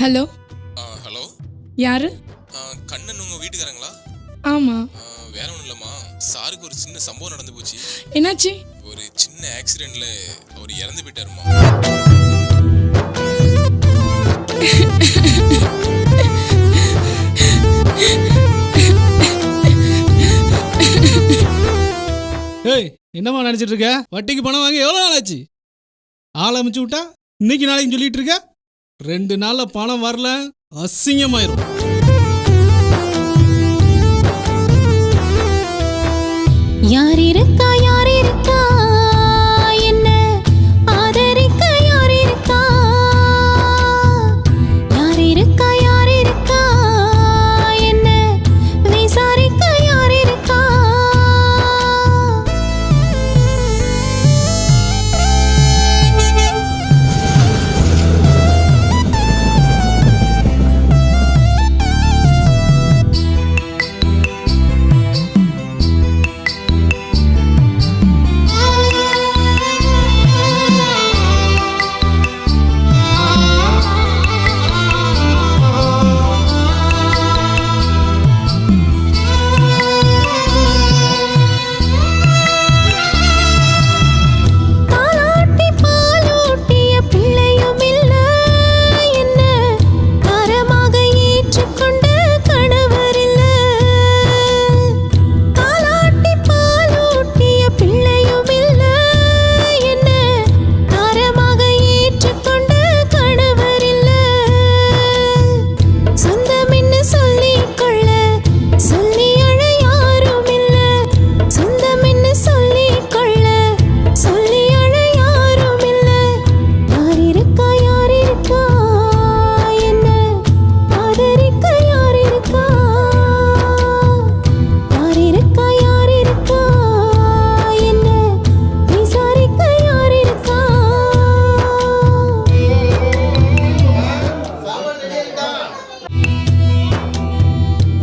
Hello. Hello, யாரு? கண்ணன் உங்க வீட்டுக்காரங்களா? ஆமா. வேற ஒன்றும் இல்லைம்மா, சாருக்கு ஒரு சின்ன சம்பவம் நடந்து போச்சு. என்னாச்சு? ஒரு சின்ன ஆக்சிடென்ட்ல அவர் இறந்து போயிட்டாருமா. ஏய், என்னம்மா நினைச்சிட்டு இருக்க? வட்டிக்கு பணம் வாங்கி எவ்வளோ நாள் ஆச்சு? ஆள் அமைச்சு விட்டா இன்னைக்கு நாளைக்கு சொல்லிட்டு இருக்க. 2 நாள்ல பணம் வரல அசிங்கமாயிரும். யார் இருக்கா யார் இருக்கா என்ன ஆதரிக்க யார் இருக்கா, யார் இருக்கா யார் இருக்கா என்ன விசாரிக்க யார் இருக்கா.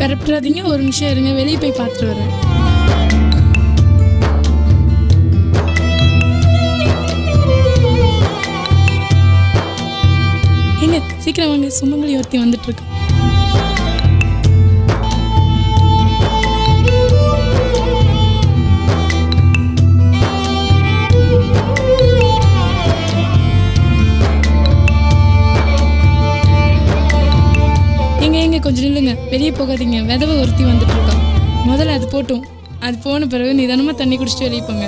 பரப்புறாதீங்க, ஒரு நிமிஷம் இருங்க, வெளியே போய் பார்த்துட்டு வரேன். எங்க சீக்கிரம் வாங்க, சுமங்கலி ஒருத்தி வந்துட்டு இருக்கு. கொஞ்சம் நில்லுங்க, வெளியே போகாதீங்க, விதவை ஒருத்தி வந்துட்டு இருக்கா. முதல்ல அது போட்டும், அது போன பிறகு நிதானமா தண்ணி குடிச்சிட்டு வெளியே போங்க.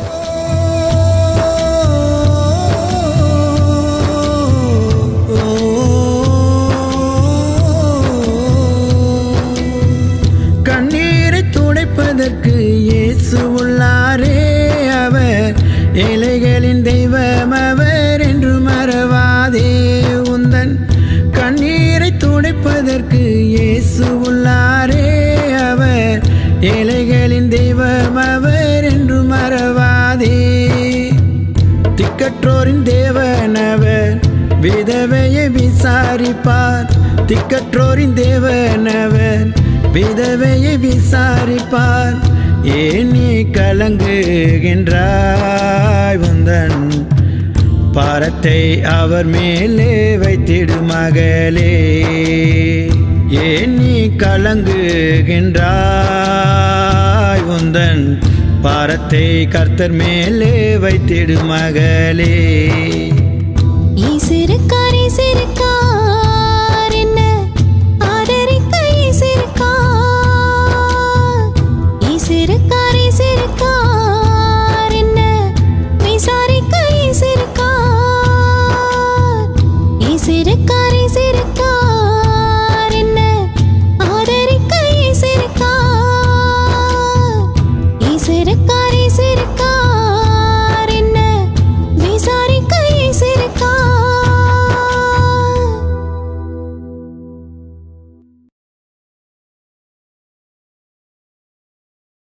கண்ணீரை துடைப்பதற்கு இயேசு உள்ளாரே, அவர் ஏழைகளின் தெய்வம் அவர் என்று மறவாதே. உந்தன் கண்ணீரை துடைப்பதற்கு இயேசு உள்ளாரே, அவர் ஏழைகளின் தெய்வம் அவர் என்று மறவாதே. திக்கற்றோரின் தேவன் அவர் விதவையை விசாரிப்பார், திக்கற்றோரின் தேவன் அவர் விதவையை விசாரிப்பார். ஏன் நீ கலங்குகின்றாய்? உந்தன் பாரத்தை அவர் மேலே வைத்திடு மகளே. ஏன் நீ கலங்குகின்றாய்? உந்தன் பாரத்தை கர்த்தர் மேலே வைத்திடு மகளே. ஈசிருக்கார் ஈசிருக்கார்